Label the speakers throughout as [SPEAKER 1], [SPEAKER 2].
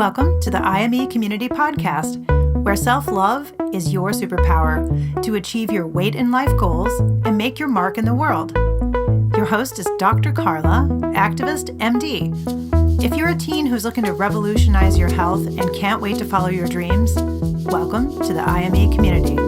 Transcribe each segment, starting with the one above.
[SPEAKER 1] Welcome to the IME Community Podcast, where self-love is your superpower to achieve your weight and life goals and make your mark in the world. Your host is Dr. Carla, activist, MD. If you're a teen who's looking to revolutionize your health and can't wait to follow your dreams, welcome to the IME community.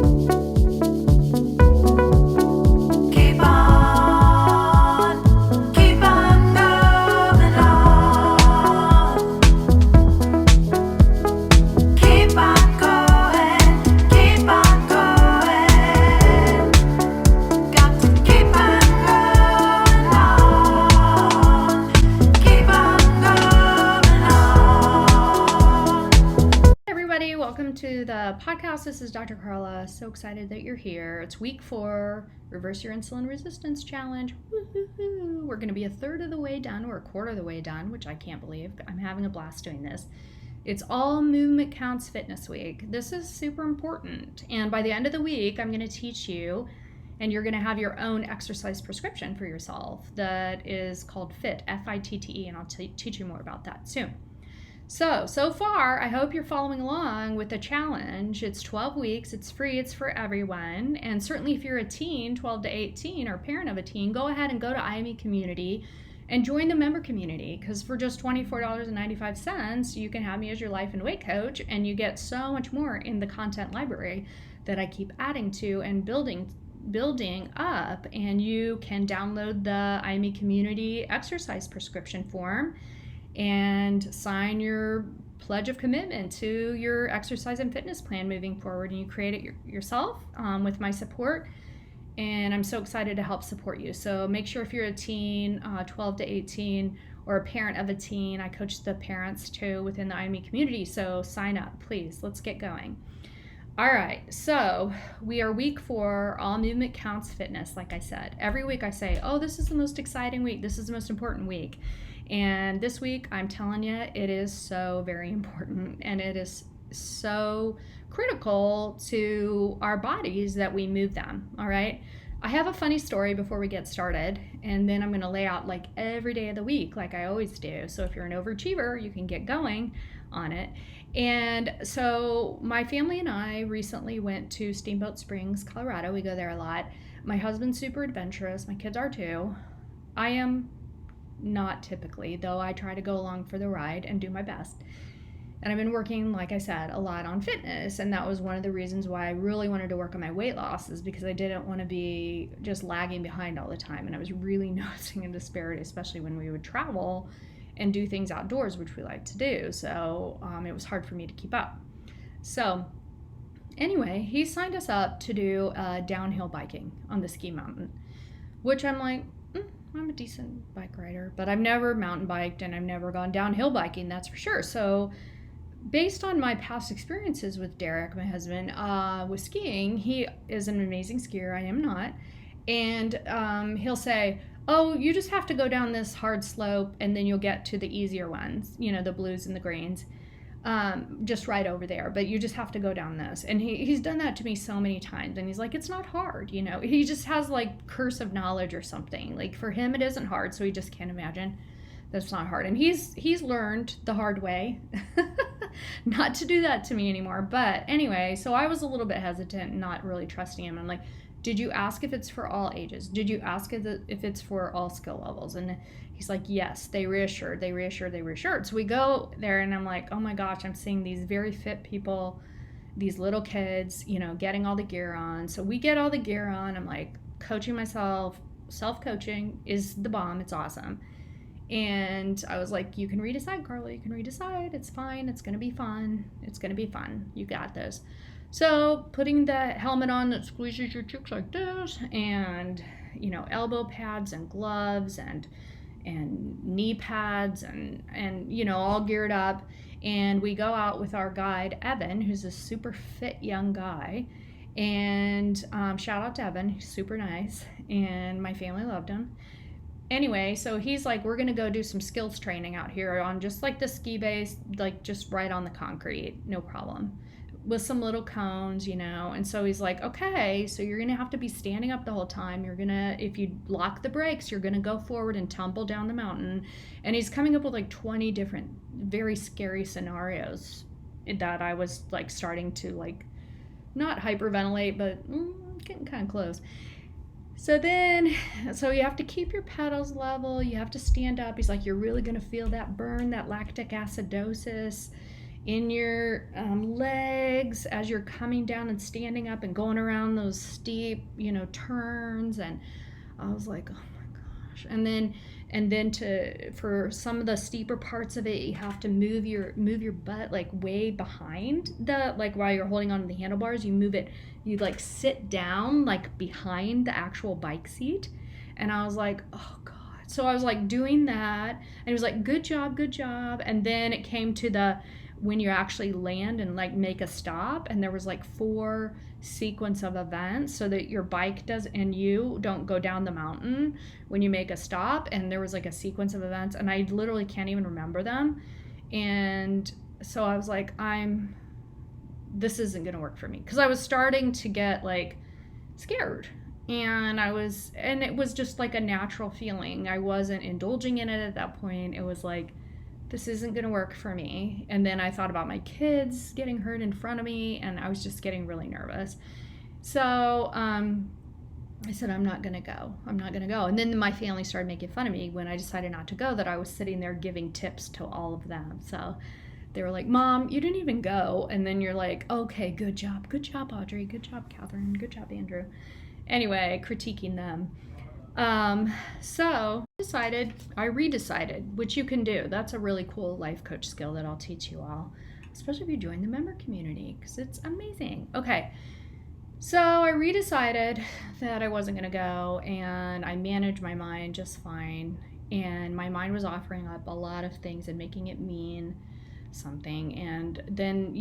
[SPEAKER 2] To the podcast. This is Dr. Carla. So excited that you're here. It's week 4, Reverse Your Insulin Resistance Challenge. Woo-hoo-hoo. We're going to be a third of the way done, or a quarter of the way done, which I can't believe. I'm having a blast doing this. It's all movement counts fitness week. This is super important. And by the end of the week, I'm going to teach you, and you're going to have your own exercise prescription for yourself that is called FITTE, F-I-T-T-E, and I'll teach you more about that soon. So far, I hope you're following along with the challenge. It's 12 weeks, it's free, it's for everyone. And certainly if you're a teen, 12 to 18, or parent of a teen, go ahead and go to IME Community and join the member community, because for just $24.95, you can have me as your life and weight coach, and you get so much more in the content library that I keep adding to and building up. And you can download the IME Community exercise prescription form and sign your pledge of commitment to your exercise and fitness plan moving forward. And you create it yourself with my support. And I'm so excited to help support you. So make sure if you're a teen, 12 to 18, or a parent of a teen, I coach the parents too within the IME community. So sign up, please. Let's get going. All right, so we are week 4, all movement counts fitness, like I said. Every week I say, oh, this is the most exciting week. This is the most important week. And this week, I'm telling you, it is so very important, and it is so critical to our bodies that we move them, all right? I have a funny story before we get started, and then I'm going to lay out like every day of the week like I always do. So if you're an overachiever, you can get going on it. And so my family and I recently went to Steamboat Springs, Colorado. We go there a lot. My husband's super adventurous. My kids are too. I am not typically, though I try to go along for the ride and do my best. And I've been working, like I said, a lot on fitness, and that was one of the reasons why I really wanted to work on my weight loss, is because I didn't want to be just lagging behind all the time. And I was really noticing a disparity, especially when we would travel and do things outdoors, which we like to do. So it was hard for me to keep up. So anyway, he signed us up to do downhill biking on the ski mountain, which I'm like, I'm a decent bike rider, but I've never mountain biked and I've never gone downhill biking, that's for sure. So based on my past experiences with Derek, my husband, with skiing, he is an amazing skier. I am not. And he'll say, oh, you just have to go down this hard slope and then you'll get to the easier ones, you know, the blues and the greens. Just right over there, but you just have to go down this. And he's done that to me so many times, and he's like, it's not hard, you know. He just has like curse of knowledge or something. Like for him it isn't hard, so he just can't imagine that's not hard. And he's learned the hard way not to do that to me anymore. But anyway, so I was a little bit hesitant, not really trusting him. I'm like, did you ask if it's for all ages? Did you ask if it's for all skill levels? And he's like, yes. They reassured. So we go there, and I'm like, oh my gosh, I'm seeing these very fit people, these little kids, you know, getting all the gear on. So we get all the gear on. I'm like coaching myself. Self-coaching is the bomb. It's awesome. And I was like, you can redecide, Carla. You can redecide. It's fine. It's going to be fun. You got this. So putting the helmet on that squeezes your cheeks like this, and, you know, elbow pads and gloves and knee pads and, you know, all geared up. And we go out with our guide, Evan, who's a super fit young guy. And shout out to Evan, he's super nice. And my family loved him. Anyway, so he's like, we're going to go do some skills training out here on just like the ski base, like just right on the concrete, no problem. with some little cones, and so he's like, okay, so you're gonna have to be standing up the whole time. If you lock the brakes, you're gonna go forward and tumble down the mountain. And he's coming up with like 20 different very scary scenarios that I was like starting to like not hyperventilate, but getting kind of close. So you have to keep your pedals level, you have to stand up. He's like, you're really gonna feel that burn, that lactic acidosis in your legs as you're coming down and standing up and going around those steep, turns. And I was like, oh my gosh. And then for some of the steeper parts of it, you have to move your butt like way behind while you're holding onto the handlebars, you like sit down like behind the actual bike seat. And I was like, oh God. So I was like doing that, and he was like, good job. And then it came to when you actually land and like make a stop, and there was like 4 sequence of events so that your bike does and you don't go down the mountain when you make a stop. And there was like a sequence of events, and I literally can't even remember them. And so I was like, this isn't gonna work for me, because I was starting to get like scared, and it was just like a natural feeling. I wasn't indulging in it at that point. It was like, this isn't going to work for me. And then I thought about my kids getting hurt in front of me, and I was just getting really nervous. So I said, I'm not going to go. And then my family started making fun of me when I decided not to go, that I was sitting there giving tips to all of them. So they were like, Mom, you didn't even go. And then you're like, okay, good job, Audrey. Good job, Catherine. Good job, Andrew. Anyway, critiquing them. So I redecided, which you can do. That's a really cool life coach skill that I'll teach you all, especially if you join the member community, because it's amazing. Okay. So I redecided that I wasn't going to go, and I managed my mind just fine. And my mind was offering up a lot of things and making it mean something. And then,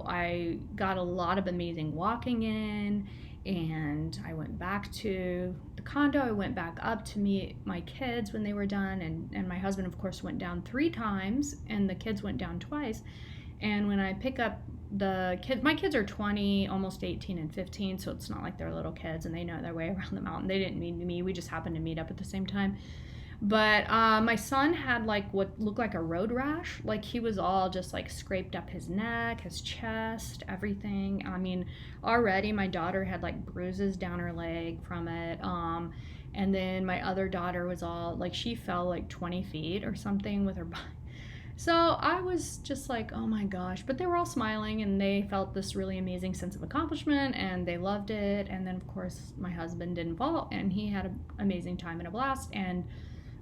[SPEAKER 2] I got a lot of amazing walking in, and I went back to the condo. I went back up to meet my kids when they were done. And my husband, of course, went down 3 times, and the kids went down twice. And when I pick up the kids, my kids are 20, almost 18 and 15, so it's not like they're little kids and they know their way around the mountain. They didn't meet me. We just happened to meet up at the same time. But my son had like what looked like a road rash. Like he was all just like scraped up his neck, his chest, everything. I mean, already my daughter had like bruises down her leg from it. And then my other daughter was all like, she fell like 20 feet or something with her bike. So I was just like, oh my gosh. But they were all smiling, and they felt this really amazing sense of accomplishment, and they loved it. And then of course my husband didn't fall, and he had an amazing time and a blast, and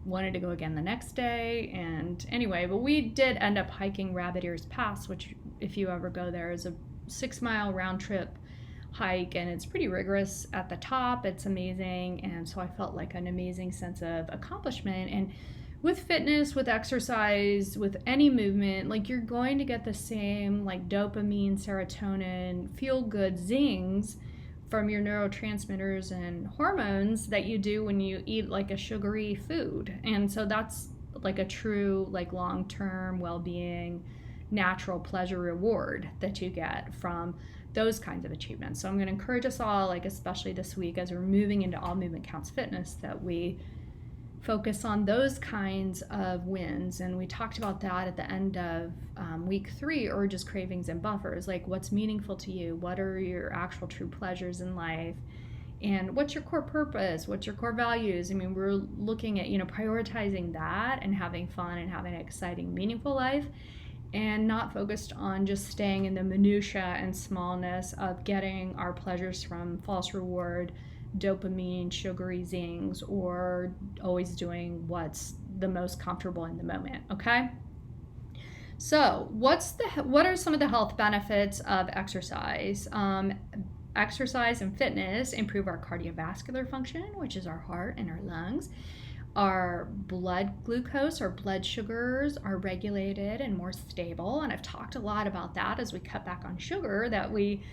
[SPEAKER 2] wanted to go again the next day. And anyway, but we did end up hiking Rabbit Ears Pass, which if you ever go there is a 6-mile round trip hike, and it's pretty rigorous at the top. It's amazing. And so I felt like an amazing sense of accomplishment. And with fitness, with exercise, with any movement, like you're going to get the same like dopamine, serotonin, feel good zings from your neurotransmitters and hormones that you do when you eat like a sugary food. And so that's like a true like long-term well-being, natural pleasure reward that you get from those kinds of achievements. So I'm going to encourage us all, like especially this week as we're moving into All Movement Counts Fitness, that we focus on those kinds of wins. And we talked about that at the end of week 3, urges, cravings, and buffers. Like what's meaningful to you? What are your actual true pleasures in life? And what's your core purpose? What's your core values? I mean, we're looking at, prioritizing that and having fun and having an exciting, meaningful life, and not focused on just staying in the minutia and smallness of getting our pleasures from false reward, dopamine, sugary zings, or always doing what's the most comfortable in the moment. Okay, so what are some of the health benefits of exercise? Exercise and fitness improve our cardiovascular function, which is our heart and our lungs. Our blood glucose, our blood sugars are regulated and more stable. And I've talked a lot about that as we cut back on sugar, that we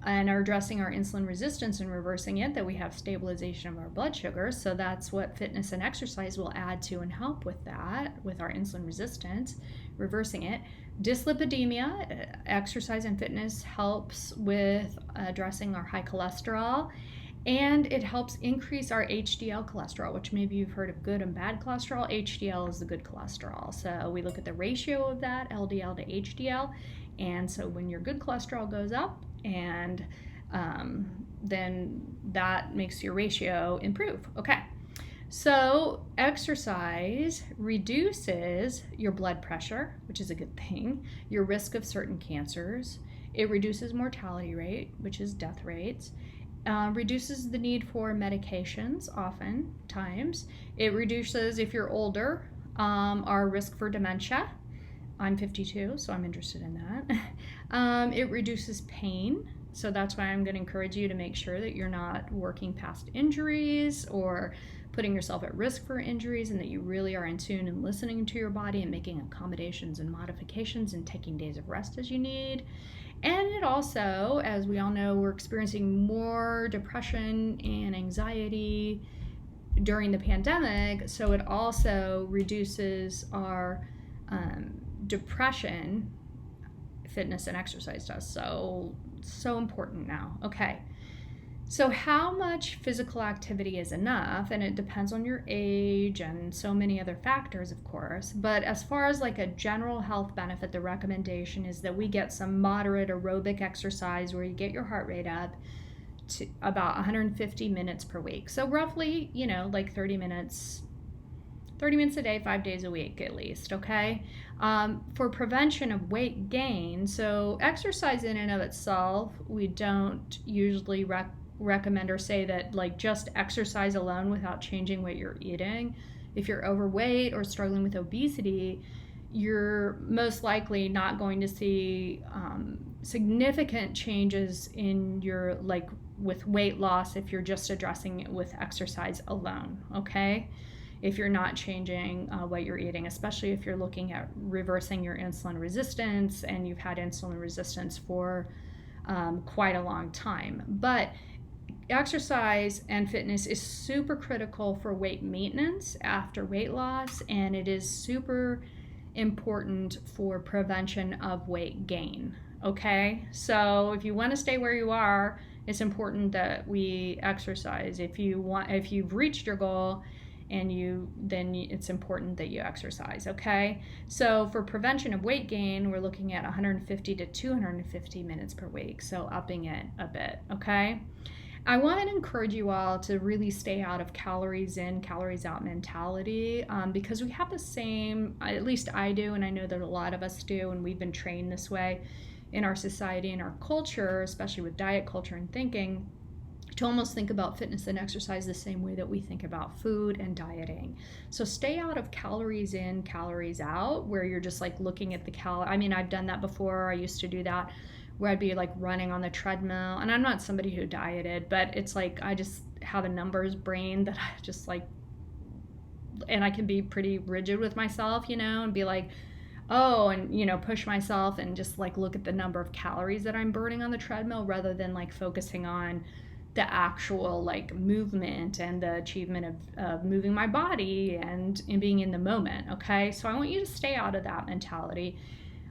[SPEAKER 2] and are addressing our insulin resistance and reversing it, that we have stabilization of our blood sugar. So that's what fitness and exercise will add to and help with that, with our insulin resistance, reversing it. Dyslipidemia, exercise and fitness helps with addressing our high cholesterol, and it helps increase our HDL cholesterol, which maybe you've heard of good and bad cholesterol. HDL is the good cholesterol. So we look at the ratio of that, LDL to HDL. And so when your good cholesterol goes up, and then that makes your ratio improve. Okay. So exercise reduces your blood pressure, which is a good thing, your risk of certain cancers. It reduces mortality rate, which is death rates. Reduces the need for medications oftentimes. It reduces, if you're older, our risk for dementia. I'm 52, so I'm interested in that. It reduces pain. So that's why I'm going to encourage you to make sure that you're not working past injuries or putting yourself at risk for injuries, and that you really are in tune and listening to your body and making accommodations and modifications and taking days of rest as you need. And it also, as we all know, we're experiencing more depression and anxiety during the pandemic, so it also reduces our depression. Fitness and exercise does. So important now. Okay. So how much physical activity is enough? And it depends on your age and so many other factors, of course. But as far as like a general health benefit, the recommendation is that we get some moderate aerobic exercise where you get your heart rate up to about 150 minutes per week. So roughly, like 30 minutes a day, 5 days a week at least, okay? For prevention of weight gain, so exercise in and of itself, we don't usually recommend or say that like just exercise alone without changing what you're eating. If you're overweight or struggling with obesity, you're most likely not going to see significant changes in your with weight loss if you're just addressing it with exercise alone, okay? If you're not changing what you're eating, especially if you're looking at reversing your insulin resistance and you've had insulin resistance for quite a long time. But exercise and fitness is super critical for weight maintenance after weight loss, and it is super important for prevention of weight gain. Okay, so if you want to stay where you are, it's important that we exercise. If you've reached your goal, then it's important that you exercise, okay? So for prevention of weight gain, we're looking at 150 to 250 minutes per week, so upping it a bit, okay? I want to encourage you all to really stay out of calories in, calories out mentality, because we have the same, at least I do, and I know that a lot of us do, and we've been trained this way in our society and our culture, especially with diet culture and thinking, to almost think about fitness and exercise the same way that we think about food and dieting. So stay out of calories in, calories out, where you're just like looking at the I've done that before. I used to do that, where I'd be like running on the treadmill. And I'm not somebody who dieted, but it's like I just have a numbers brain that I just like, and I can be pretty rigid with myself, and be like, oh, and push myself and just like look at the number of calories that I'm burning on the treadmill rather than like focusing on the actual like movement and the achievement of moving my body and being in the moment, okay? So I want you to stay out of that mentality.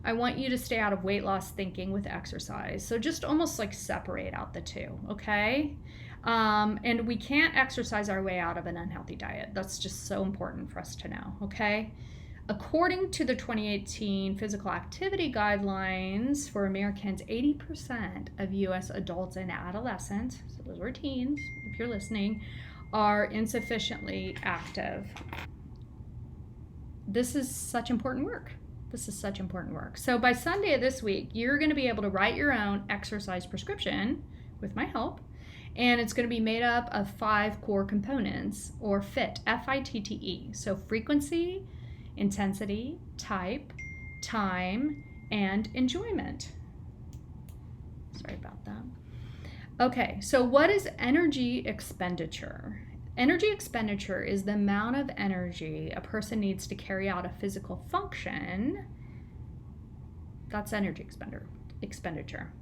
[SPEAKER 2] I want you to stay out of weight loss thinking with exercise. So just almost like separate out the two, okay? And we can't exercise our way out of an unhealthy diet. That's just so important for us to know, okay? According to the 2018 physical activity guidelines for Americans, 80% of U.S. adults and adolescents, so those were teens, if you're listening, are insufficiently active. This is such important work. So by Sunday of this week, you're going to be able to write your own exercise prescription with my help. And it's going to be made up of 5 core components, or FITTE, F-I-T-T-E. So frequency, intensity, type, time, and enjoyment. Sorry about that. Okay, so what is energy expenditure? Energy expenditure is the amount of energy a person needs to carry out a physical function. That's energy expenditure.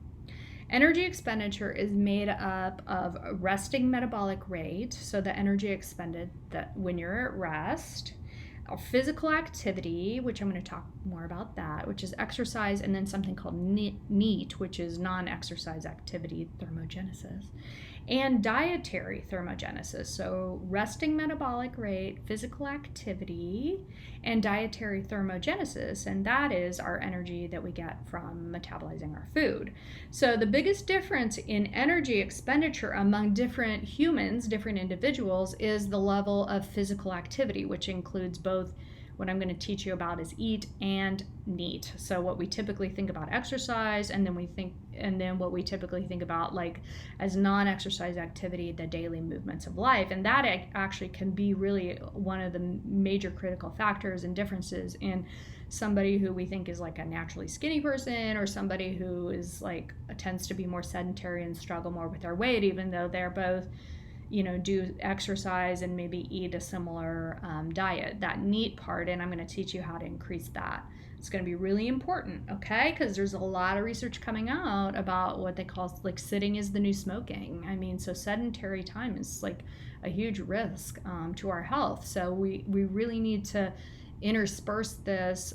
[SPEAKER 2] Energy expenditure is made up of a resting metabolic rate, so the energy expended that when you're at rest, a physical activity, which I'm going to talk more about that, which is exercise, and then something called NEAT, which is non-exercise activity thermogenesis, and dietary thermogenesis. So resting metabolic rate, physical activity, and dietary thermogenesis, and that is our energy that we get from metabolizing our food. So the biggest difference in energy expenditure among different humans, different individuals, is the level of physical activity, which includes both what I'm going to teach you about is eat and NEAT. So what we typically think about exercise, and then what we typically think about like as non-exercise activity, the daily movements of life. And that actually can be really one of the major critical factors and differences in somebody who we think is like a naturally skinny person, or somebody who is like tends to be more sedentary and struggle more with their weight, even though they're both do exercise and maybe eat a similar diet. That NEAT part, and I'm going to teach you how to increase that. It's going to be really important, okay? Because there's a lot of research coming out about what they call like sitting is the new smoking. I mean, so sedentary time is like a huge risk to our health. So we really need to intersperse this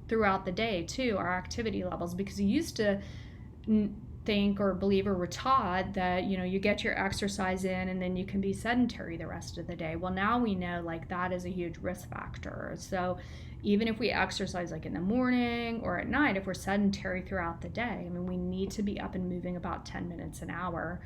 [SPEAKER 2] throughout the day too, our activity levels, because you used to think or believe or were taught that you get your exercise in and then you can be sedentary the rest of the day. Well, now we know like that is a huge risk factor. So even if we exercise like in the morning or at night, if we're sedentary throughout the day, I mean, we need to be up and moving about 10 minutes an hour.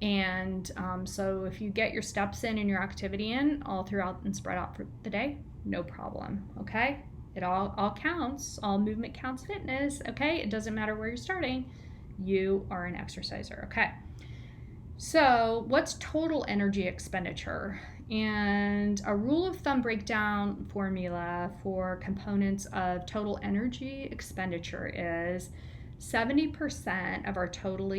[SPEAKER 2] And so if you get your steps in and your activity in all throughout and spread out for the day, no problem, okay? It all counts. All movement counts fitness, okay? It doesn't matter where you're starting. You are an exerciser, okay? So what's total energy expenditure? And a rule of thumb breakdown formula for components of total energy expenditure is 70% of our total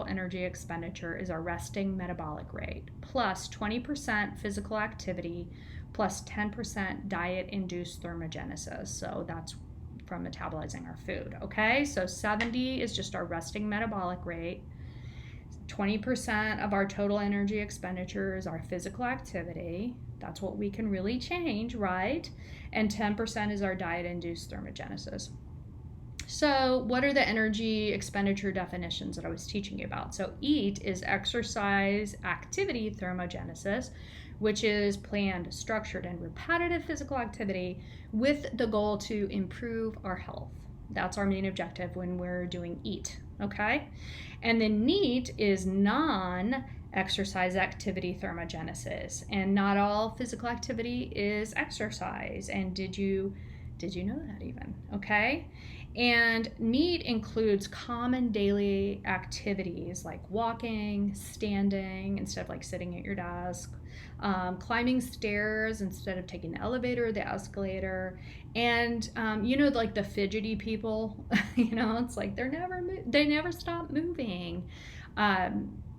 [SPEAKER 2] energy expenditure is our resting metabolic rate, plus 20% physical activity, plus 10% diet-induced thermogenesis. So that's from metabolizing our food, okay? So 70 is just our resting metabolic rate. 20% of our total energy expenditure is our physical activity. That's what we can really change, right? And 10% is our diet-induced thermogenesis. So what are the energy expenditure definitions that I was teaching you about? So EAT is exercise activity thermogenesis, which is planned, structured, and repetitive physical activity with the goal to improve our health. That's our main objective when we're doing EAT, okay? And then NEAT is non-exercise activity thermogenesis, and not all physical activity is exercise. And did you know that even, okay? And NEAT includes common daily activities like walking, standing instead of like sitting at your desk, climbing stairs instead of taking the elevator or the escalator, and like the fidgety people, it's like they never stop moving.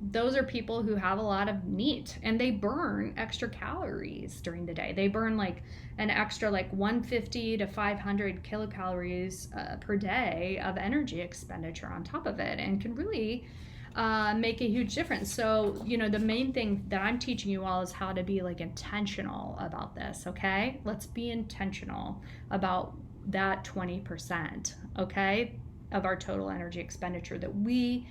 [SPEAKER 2] Those are people who have a lot of NEAT, and they burn extra calories during the day. They burn like an extra like 150 to 500 kilocalories per day of energy expenditure on top of it, and can really make a huge difference. So, the main thing that I'm teaching you all is how to be like intentional about this, okay? Let's be intentional about that 20%, okay, of our total energy expenditure that we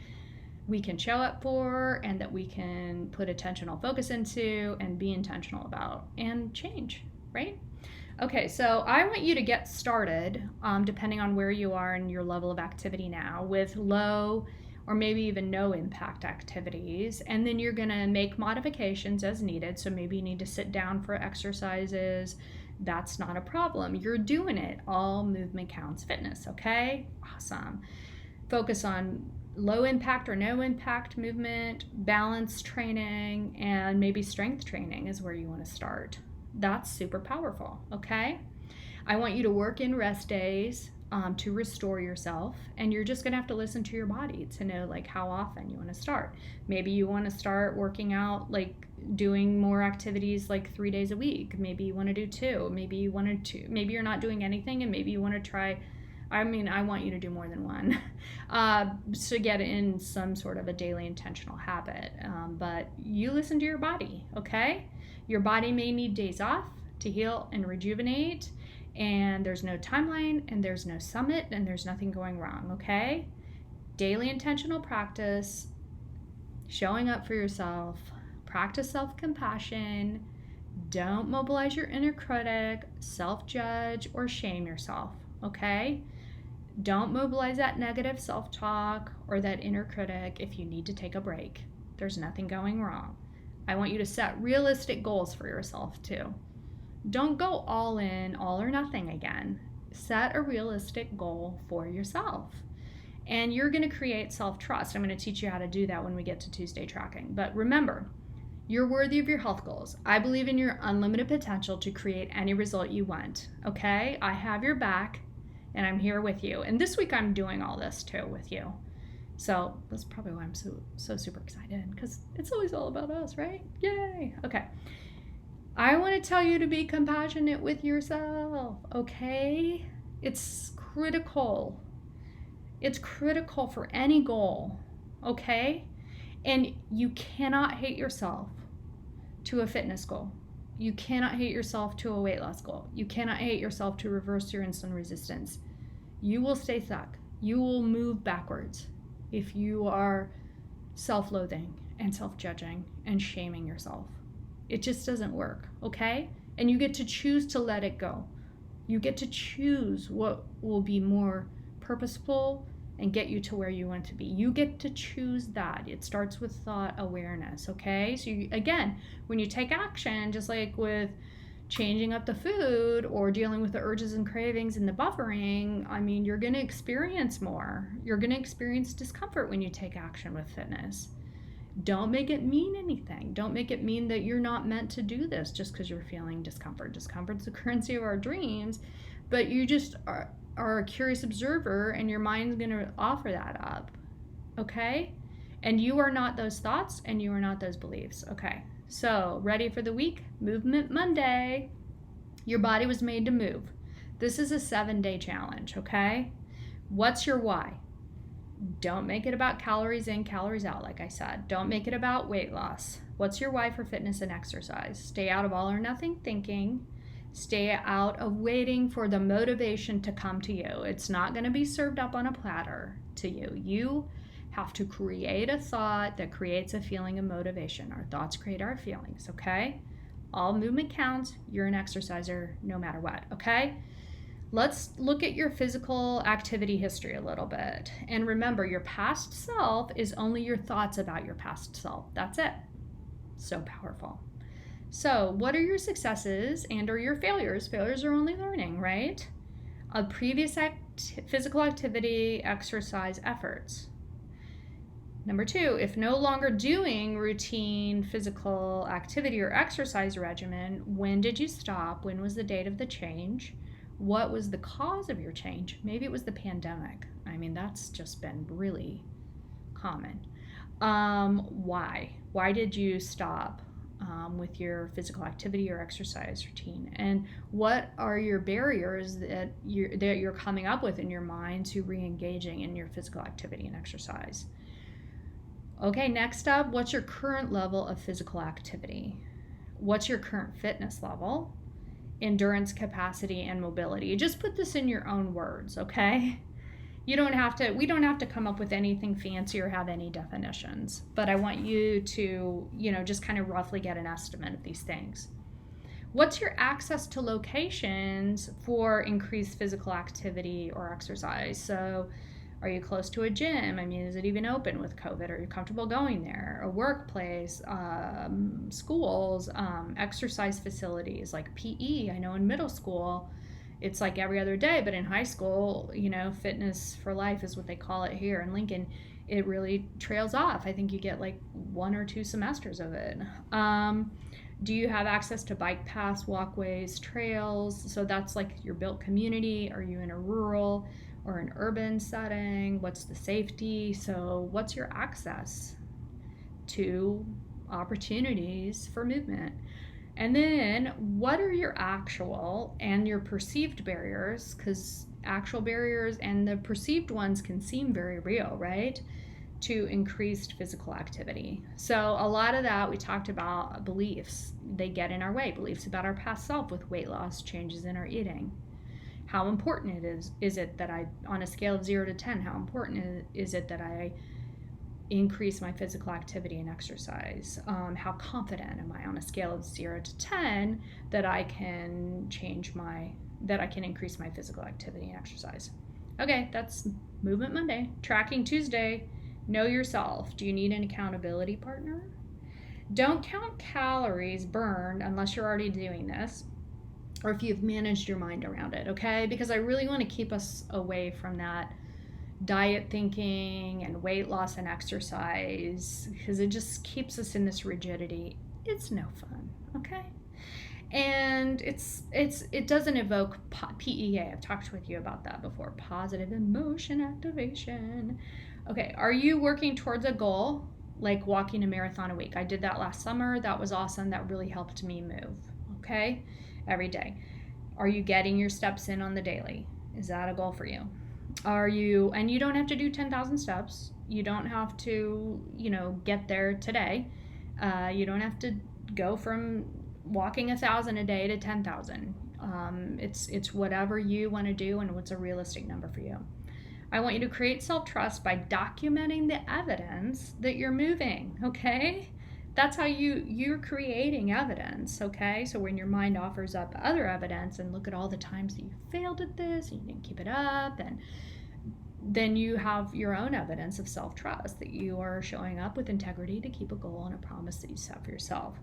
[SPEAKER 2] can show up for, and that we can put attentional focus into and be intentional about and change, right? Okay, so I want you to get started, depending on where you are in your level of activity now, with low or maybe even no impact activities, and then you're gonna make modifications as needed. So maybe you need to sit down for exercises. That's not a problem. You're doing it. All movement counts fitness, okay? Awesome. Focus on low impact or no impact movement, balance training, and maybe strength training is where you want to start. That's super powerful, okay? I want you to work in rest days to restore yourself, and you're just gonna have to listen to your body to know like how often you want to start. Maybe you want to start working out, like doing more activities like 3 days a week. Maybe you want to do 2. Maybe you're not doing anything, and maybe you want to try I mean, I want you to do more than one to get in some sort of a daily intentional habit. But you listen to your body, okay? Your body may need days off to heal and rejuvenate, and there's no timeline, and there's no summit, and there's nothing going wrong, okay? Daily intentional practice, showing up for yourself, practice self-compassion. Don't mobilize your inner critic, self-judge, or shame yourself, okay? Don't mobilize that negative self-talk or that inner critic if you need to take a break. There's nothing going wrong. I want you to set realistic goals for yourself too. Don't go all in, all or nothing again. Set a realistic goal for yourself. And you're going to create self-trust. I'm going to teach you how to do that when we get to Tuesday tracking. But remember, you're worthy of your health goals. I believe in your unlimited potential to create any result you want, okay? I have your back, and I'm here with you. And this week I'm doing all this too with you. So that's probably why I'm so super excited, because it's always all about us, right? Yay! Okay. I want to tell you to be compassionate with yourself, okay? It's critical. It's critical for any goal, okay? And you cannot hate yourself to a fitness goal. You cannot hate yourself to a weight loss goal. You cannot hate yourself to reverse your insulin resistance. You will stay stuck. You will move backwards if you are self-loathing and self-judging and shaming yourself. It just doesn't work, okay? And you get to choose to let it go. You get to choose what will be more purposeful and get you to where you want to be. You get to choose that. It starts with thought awareness, okay? So again, when you take action, just like with changing up the food or dealing with the urges and cravings and the buffering, I mean, you're going to experience more. You're going to experience discomfort when you take action with fitness. Don't make it mean anything. Don't make it mean that you're not meant to do this just because you're feeling discomfort. Discomfort's the currency of our dreams, but you just are a curious observer, and your mind's going to offer that up, okay? And you are not those thoughts, and you are not those beliefs, okay? So, ready for the week? Movement Monday. Your body was made to move. This is a 7-day challenge, okay? What's your why? Don't make it about calories in, calories out, like I said. Don't make it about weight loss. What's your why for fitness and exercise? Stay out of all or nothing thinking. Stay out of waiting for the motivation to come to you. It's not going to be served up on a platter to you. You have to create a thought that creates a feeling of motivation. Our thoughts create our feelings, okay? All movement counts. You're an exerciser no matter what, okay? Let's look at your physical activity history a little bit. And remember, your past self is only your thoughts about your past self. That's it. So powerful. So what are your successes and or your failures? Failures are only learning, right? Of previous physical activity, exercise efforts. Number 2, if no longer doing routine physical activity or exercise regimen, when did you stop? When was the date of the change? What was the cause of your change? Maybe it was the pandemic. I mean, that's just been really common. Why? Why did you stop with your physical activity or exercise routine? And what are your barriers that you're coming up with in your mind to re-engaging in your physical activity and exercise? Okay, next up, what's your current level of physical activity? What's your current fitness level? Endurance, capacity, and mobility. Just put this in your own words, okay? We don't have to come up with anything fancy or have any definitions, but I want you to, just kind of roughly get an estimate of these things. What's your access to locations for increased physical activity or exercise? So, are you close to a gym? I mean, is it even open with COVID? Are you comfortable going there? A workplace, schools, exercise facilities like PE. I know in middle school, it's like every other day, but in high school, fitness for life is what they call it here in Lincoln. It really trails off. I think you get like 1 or 2 semesters of it. Do you have access to bike paths, walkways, trails? So that's like your built community. Are you in a rural or an urban setting? What's the safety? So what's your access to opportunities for movement? And then what are your actual and your perceived barriers? Because actual barriers and the perceived ones can seem very real, right? To increased physical activity. So a lot of that, we talked about beliefs. They get in our way, beliefs about our past self with weight loss, changes in our eating. How important is it that I, on a scale of 0 to 10, how important is it that I increase my physical activity and exercise? How confident am I on a scale of 0 to 10 that I can increase my physical activity and exercise? Okay, that's Movement Monday. Tracking Tuesday. Know yourself. Do you need an accountability partner? Don't count calories burned unless you're already doing this, or if you've managed your mind around it, okay? Because I really want to keep us away from that diet thinking and weight loss and exercise, because it just keeps us in this rigidity. It's no fun, okay? And it doesn't evoke PEA. I've talked with you about that before. Positive emotion activation. Okay, are you working towards a goal like walking a marathon a week? I did that last summer. That was awesome. That really helped me move, okay, every day. Are you getting your steps in on the daily? Is that a goal for you? And you don't have to do 10,000 steps. You don't have to, get there today. You don't have to go from walking 1,000 a day to 10,000. It's whatever you want to do and what's a realistic number for you. I want you to create self-trust by documenting the evidence that you're moving, okay? That's how you're creating evidence, okay? So when your mind offers up other evidence and look at all the times that you failed at this and you didn't keep it up, and then you have your own evidence of self-trust that you are showing up with integrity to keep a goal and a promise that you set for yourself.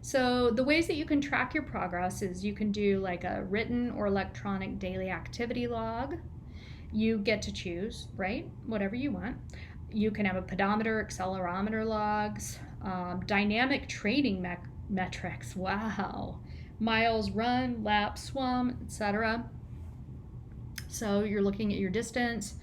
[SPEAKER 2] So the ways that you can track your progress is you can do like a written or electronic daily activity log. You get to choose, right? Whatever you want. You can have a pedometer, accelerometer logs, dynamic training metrics. Wow. Miles run, laps swum, etc. So you're looking at your distance.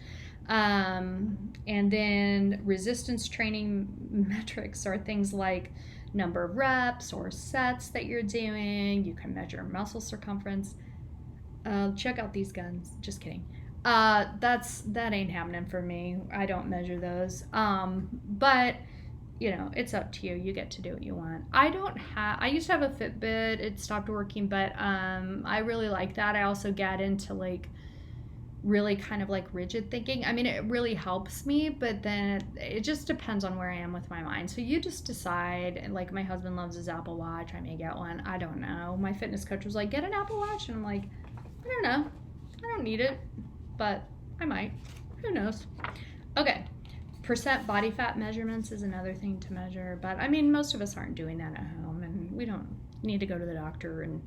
[SPEAKER 2] And then resistance training metrics are things like number of reps or sets that you're doing. You can measure muscle circumference. Check out these guns. Just kidding. That ain't happening for me. I don't measure those. But it's up to you. You get to do what you want. I used to have a Fitbit. It stopped working, but I really like that. I also get into like really kind of like rigid thinking. I mean, it really helps me, but then it just depends on where I am with my mind. So you just decide. And like my husband loves his Apple Watch. I may get one. I don't know. My fitness coach was like, get an Apple Watch. And I'm like, I don't know. I don't need it, but I might. Who knows? Okay. Percent body fat measurements is another thing to measure. But I mean, most of us aren't doing that at home, and we don't need to go to the doctor. And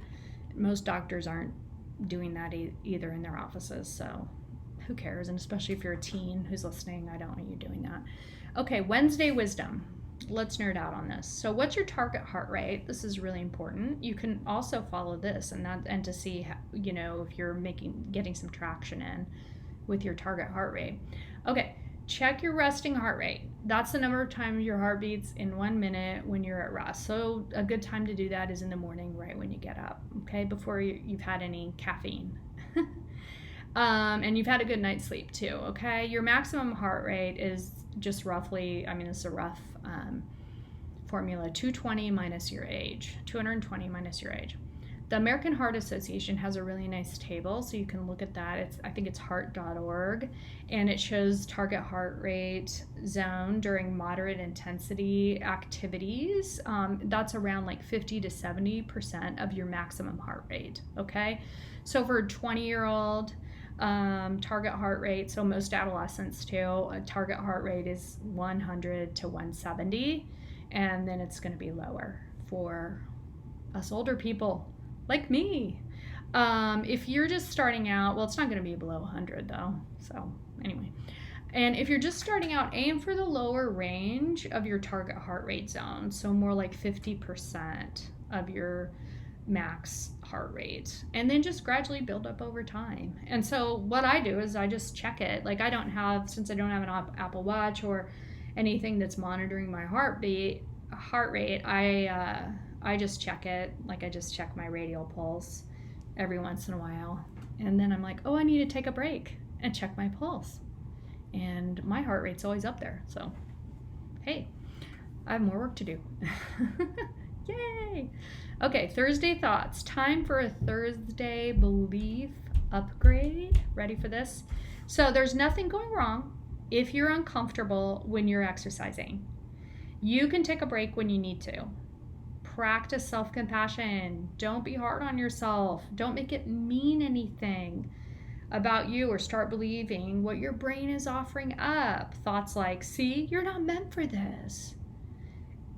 [SPEAKER 2] most doctors aren't doing that either in their offices, so who cares? And especially if you're a teen who's listening, I don't want you doing that. Okay, Wednesday wisdom. Let's nerd out on this. So what's your target heart rate? This is really important. You can also follow this and to see how, if you're getting some traction in with your target heart rate. Okay, check your resting heart rate. That's the number of times your heart beats in 1 minute when you're at rest. So a good time to do that is in the morning, right when you get up, okay, before you've had any caffeine. And you've had a good night's sleep too, okay? Your maximum heart rate is just roughly, this is a rough formula, 220 minus your age, 220 minus your age. The American Heart Association has a really nice table, so you can look at that. I think it's heart.org, and it shows target heart rate zone during moderate intensity activities. That's around like 50 to 70% of your maximum heart rate, okay? So for a 20-year-old, target heart rate, so most adolescents too, a target heart rate is 100 to 170, and then it's going to be lower for us older people like me. If you're just starting out, well, it's not going to be below 100 though. So anyway, and if you're just starting out, aim for the lower range of your target heart rate zone. So more like 50% of your max heart rate, and then just gradually build up over time. And so what I do is I just check it. Like since I don't have an Apple Watch or anything that's monitoring my heart rate, I just check it. Like I just check my radial pulse every once in a while, And then I'm like, oh, I need to take a break and check my pulse. And my heart rate's always up there. So, hey, I have more work to do. Yay! Okay, Thursday thoughts. Time for a Thursday belief upgrade. Ready for this? So there's nothing going wrong if you're uncomfortable when you're exercising. You can take a break when you need to. Practice self-compassion. Don't be hard on yourself. Don't make it mean anything about you or start believing what your brain is offering up. Thoughts like, see, you're not meant for this.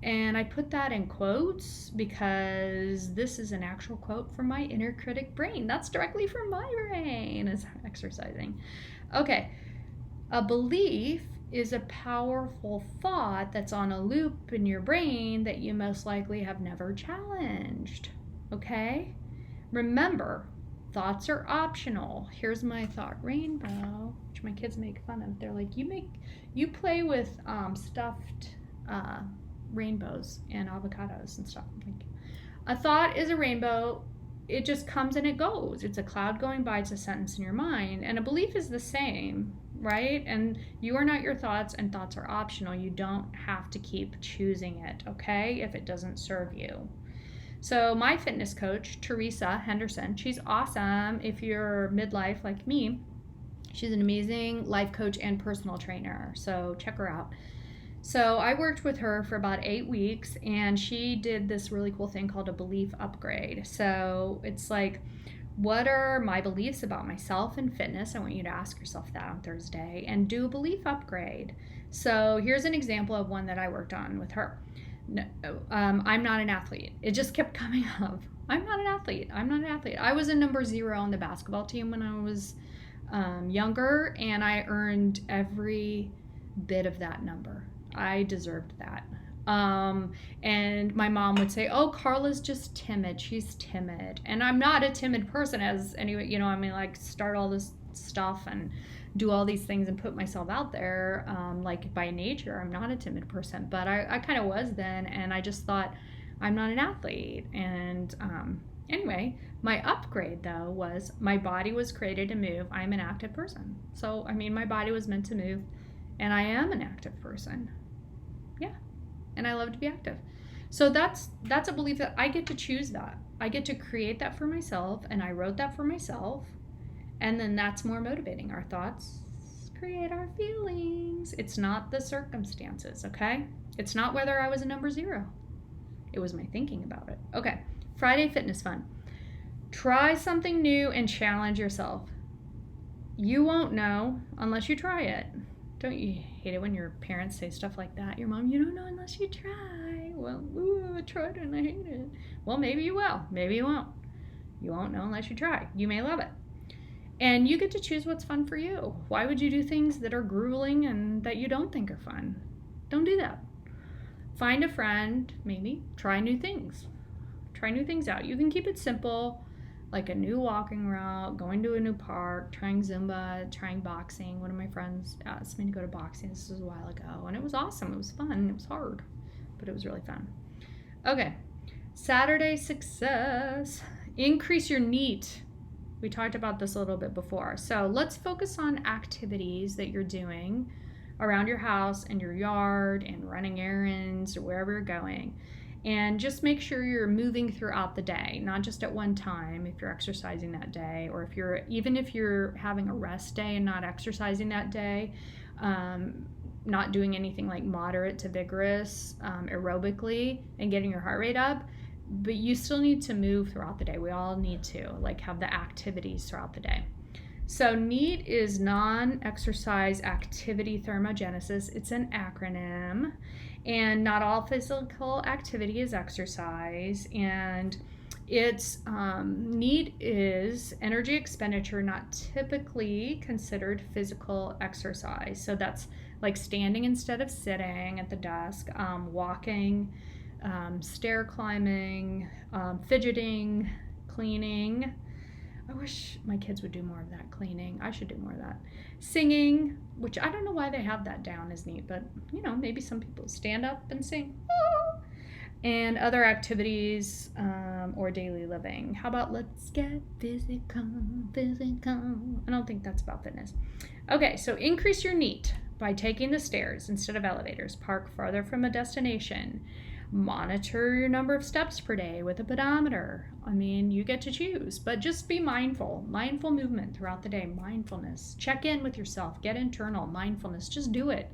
[SPEAKER 2] And I put that in quotes because this is an actual quote from my inner critic brain. That's directly from my brain as exercising. Okay, a belief is a powerful thought that's on a loop in your brain that you most likely have never challenged. Okay? Remember, thoughts are optional. Here's my thought rainbow, which my kids make fun of. They're like, you play with stuffed rainbows and avocados and stuff. Like, a thought is a rainbow. It just comes and it goes. It's a cloud going by. It's a sentence in your mind. And a belief is the same, right? And you are not your thoughts, and thoughts are optional. You don't have to keep choosing it, okay, if it doesn't serve you. So my fitness coach, Teresa Henderson, she's awesome if you're midlife like me. She's an amazing life coach and personal trainer. So check her out. So I worked with her for about 8 weeks, and she did this really cool thing called a belief upgrade. So it's like, what are my beliefs about myself and fitness? I want you to ask yourself that on Thursday and do a belief upgrade. So here's an example of one that I worked on with her. I'm not an athlete. It just kept coming up. I'm not an athlete. I'm not an athlete. I was a number 0 on the basketball team when I was younger, and I earned every bit of that number. I deserved that. And my mom would say, oh, Carla's just timid. She's timid. And I'm not a timid person as anyway, like start all this stuff and do all these things and put myself out there. Like by nature, I'm not a timid person, but I kind of was then. And I just thought I'm not an athlete. And, anyway, my upgrade though was my body was created to move. I'm an active person. So, my body was meant to move, and I am an active person. Yeah. And I love to be active. So that's a belief that I get to choose that. I get to create that for myself, and I wrote that for myself. And then that's more motivating. Our thoughts create our feelings. It's not the circumstances, okay? It's not whether I was a number 0. It was my thinking about it. Okay, Friday fitness fun. Try something new and challenge yourself. You won't know unless you try it. Don't you hate it when your parents say stuff like that? Your mom, you don't know unless you try. Well, I tried and I hate it. Well, maybe you will. Maybe you won't. You won't know unless you try. You may love it. And you get to choose what's fun for you. Why would you do things that are grueling and that you don't think are fun? Don't do that. Find a friend, maybe. Try new things. Try new things out. You can keep it simple, like a new walking route, going to a new park, trying Zumba, trying boxing. One of my friends asked me to go to boxing. This was a while ago, and it was awesome. It was fun. It was hard, but it was really fun. Okay, Saturday success. Increase your NEAT. We talked about this a little bit before. So let's focus on activities that you're doing around your house and your yard and running errands or wherever you're going. And just make sure you're moving throughout the day, not just at one time if you're exercising that day, or even if you're having a rest day and not exercising that day, not doing anything like moderate to vigorous aerobically and getting your heart rate up, but you still need to move throughout the day. We all need to have the activities throughout the day. So NEAT is non-exercise activity thermogenesis. It's an acronym. And not all physical activity is exercise. And it's NEAT is energy expenditure not typically considered physical exercise. So that's like standing instead of sitting at the desk, walking, stair climbing, fidgeting, cleaning. I wish my kids would do more of that. Cleaning. I should do more of that. Singing, which I don't know why they have that down as NEAT, but maybe some people stand up and sing. and other activities or daily living. How about let's get physical? I don't think that's about fitness. Okay, so increase your NEAT by taking the stairs instead of elevators. Park farther from a destination. Monitor your number of steps per day with a pedometer. I mean, you get to choose, but just be mindful. Mindful movement throughout the day. Mindfulness. Check in with yourself. Get internal. Mindfulness. Just do it.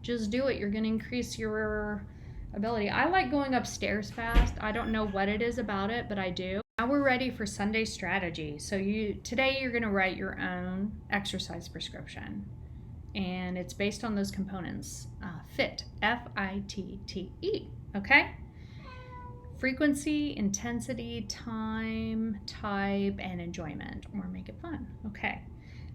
[SPEAKER 2] Just do it. You're going to increase your ability. I like going upstairs fast. I don't know what it is about it, but I do. Now we're ready for Sunday strategy. So today you're going to write your own exercise prescription, and it's based on those components. FITTE, F-I-T-T-E. Okay? Frequency, intensity, time, type, and enjoyment, or make it fun. Okay.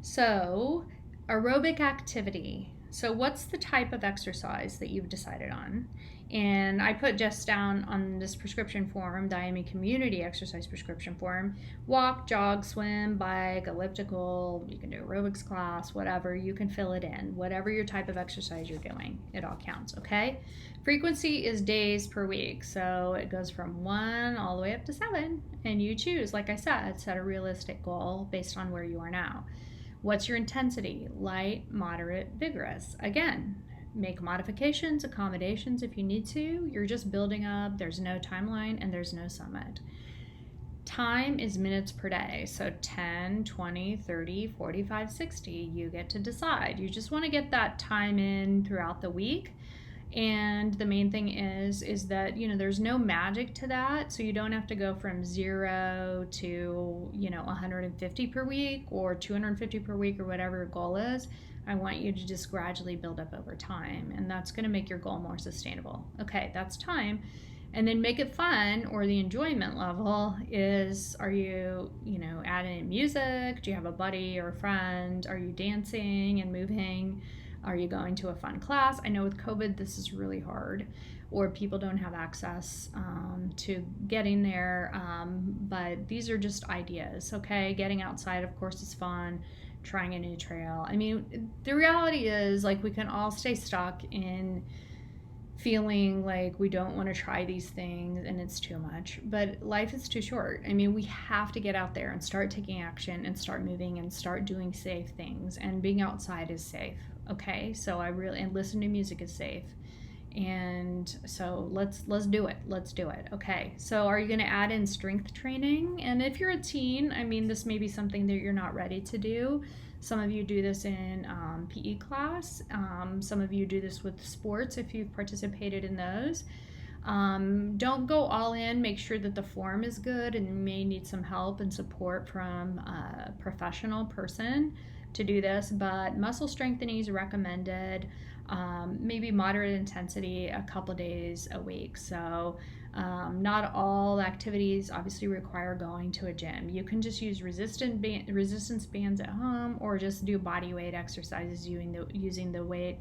[SPEAKER 2] So aerobic activity. So what's the type of exercise that you've decided on? And I put just down on this prescription form, the IME community exercise prescription form, walk, jog, swim, bike, elliptical, you can do aerobics class, whatever, you can fill it in. Whatever your type of exercise you're doing, it all counts, okay? Frequency is days per week, so it goes from 1 all the way up to 7, and you choose, like I said, set a realistic goal based on where you are now. What's your intensity? Light, moderate, vigorous. Again, make modifications, accommodations if you need to. You're just building up. There's no timeline and there's no summit. Time is minutes per day. So 10, 20, 30, 45, 60. You get to decide. You just want to get that time in throughout the week. And the main thing is that, there's no magic to that. So you don't have to go from 0 to, 150 per week or 250 per week or whatever your goal is. I want you to just gradually build up over time, and that's going to make your goal more sustainable. Okay, that's time. And then make it fun, or the enjoyment level is, are you, adding in music? Do you have a buddy or a friend? Are you dancing and moving? Are you going to a fun class? I know with COVID, this is really hard, or people don't have access to getting there, but these are just ideas, okay? Getting outside, of course, is fun. Trying a new trail. I mean, the reality is, we can all stay stuck in feeling like we don't want to try these things and it's too much, but life is too short. I mean, we have to get out there and start taking action and start moving and start doing safe things, and being outside is safe, okay? So and listen to music is safe. And so let's do it. Let's do it. Okay. So are you going to add in strength training? And if you're a teen, I mean, this may be something that you're not ready to do. Some of you do this in PE class. Some of you do this with sports if you've participated in those. Don't go all in. Make sure that the form is good, and you may need some help and support from a professional person to do this, but muscle strengthening is recommended. Maybe moderate intensity a couple days a week. So not all activities obviously require going to a gym. You can just use resistance bands at home, or just do body weight exercises using the weight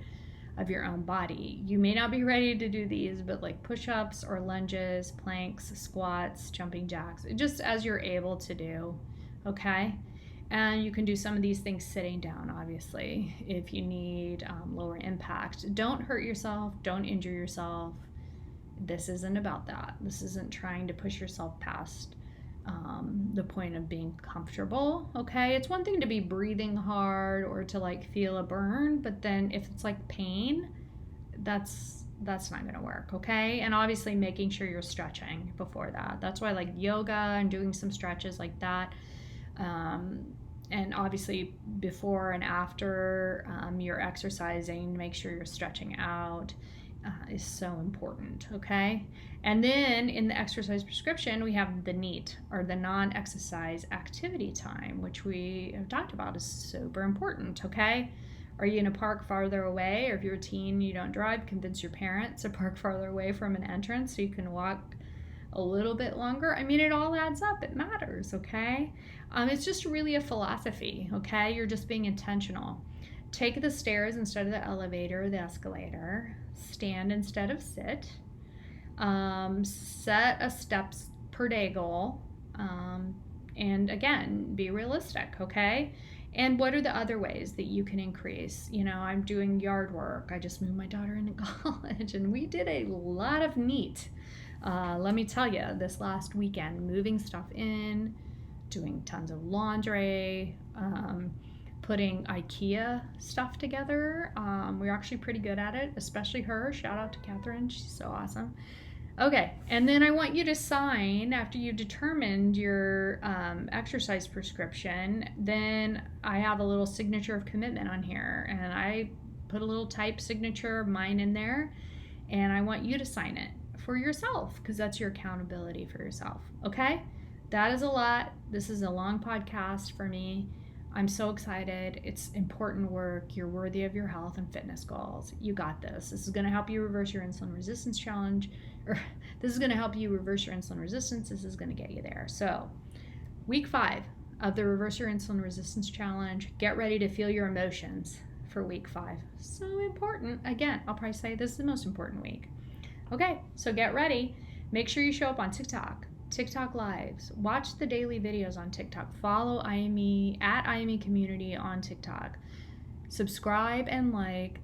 [SPEAKER 2] of your own body. You may not be ready to do these, but like push-ups or lunges, planks, squats, jumping jacks, just as you're able to do, okay? And you can do some of these things sitting down, obviously, if you need lower impact. Don't hurt yourself. Don't injure yourself. This isn't about that. This isn't trying to push yourself past the point of being comfortable, okay? It's one thing to be breathing hard or to feel a burn, but then if it's pain, that's not going to work, okay? And obviously making sure you're stretching before that. That's why yoga and doing some stretches like that. And obviously before and after you're exercising, make sure you're stretching out is so important, okay? And then in the exercise prescription, we have the NEAT, or the non-exercise activity time, which we have talked about is super important, okay? Are you in a park farther away? Or if you're a teen, you don't drive, convince your parents to park farther away from an entrance so you can walk a little bit longer. I mean, it all adds up. It matters, okay? It's just really a philosophy, okay? You're just being intentional. Take the stairs instead of the elevator or the escalator. Stand instead of sit. Set a steps per day goal. And again, be realistic, okay? And what are the other ways that you can increase? I'm doing yard work. I just moved my daughter into college, and we did a lot of NEAT Let me tell you, this last weekend, moving stuff in, doing tons of laundry, putting IKEA stuff together. We're actually pretty good at it, especially her. Shout out to Catherine. She's so awesome. Okay, and then I want you to sign after you determined your exercise prescription. Then I have a little signature of commitment on here, and I put a little type signature of mine in there, and I want you to sign it for yourself because that's your accountability for yourself. Okay, that is a lot. This is a long podcast for me. I'm so excited. It's important work. You're worthy of your health and fitness goals. You got this. This is going to help you reverse your insulin resistance challenge. Or this is going to help you reverse your insulin resistance. This is going to get you there. So, week 5 of the Reverse Your Insulin Resistance Challenge. Get ready to feel your emotions for week 5. So important. Again, I'll probably say this is the most important week. Okay, so get ready. Make sure you show up on TikTok Lives. Watch the daily videos on TikTok. Follow IME at IME Community on TikTok. Subscribe and like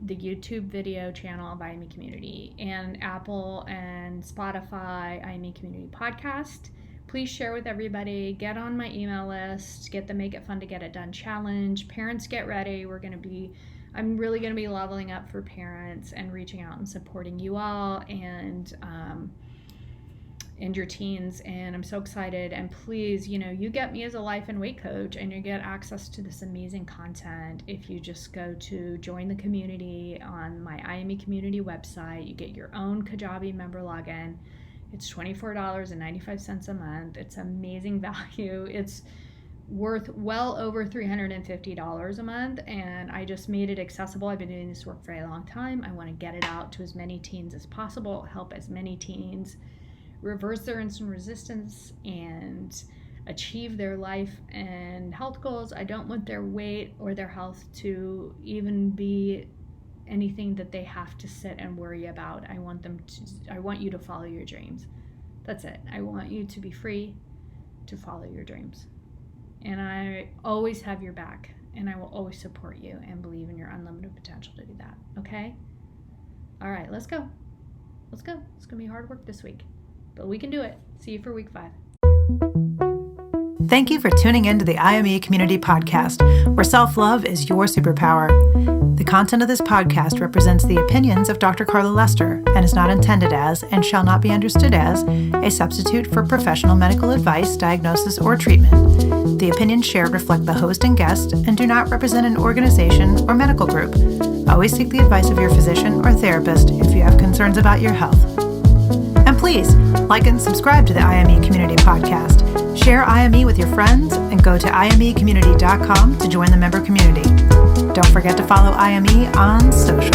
[SPEAKER 2] the YouTube video channel of IME Community and Apple and Spotify IME Community Podcast. Please share with everybody. Get on my email list. Get the Make It Fun to Get It Done challenge. Parents, get ready. I'm really going to be leveling up for parents and reaching out and supporting you all and your teens, and I'm so excited. And please, you get me as a life and weight coach, and you get access to this amazing content if you just go to join the community on my IME community website. You get your own Kajabi member login. It's $24.95 a month. It's amazing value. It's worth well over $350 a month, and I just made it accessible. I've been doing this work for a long time. I want to get it out to as many teens as possible, help as many teens reverse their insulin resistance and achieve their life and health goals. I don't want their weight or their health to even be anything that they have to sit and worry about. I want you to follow your dreams. That's it. I want you to be free to follow your dreams. And I always have your back, and I will always support you and believe in your unlimited potential to do that. Okay? All right, let's go. It's going to be hard work this week, but we can do it. See you for week 5.
[SPEAKER 1] Thank you for tuning in to the IME Community Podcast, where self-love is your superpower. The content of this podcast represents the opinions of Dr. Carla Lester and is not intended as, and shall not be understood as, a substitute for professional medical advice, diagnosis, or treatment. The opinions shared reflect the host and guest and do not represent an organization or medical group. Always seek the advice of your physician or therapist if you have concerns about your health. And please, like and subscribe to the IME Community Podcast. Share IME with your friends and go to imecommunity.com to join the member community. Don't forget to follow IME on social.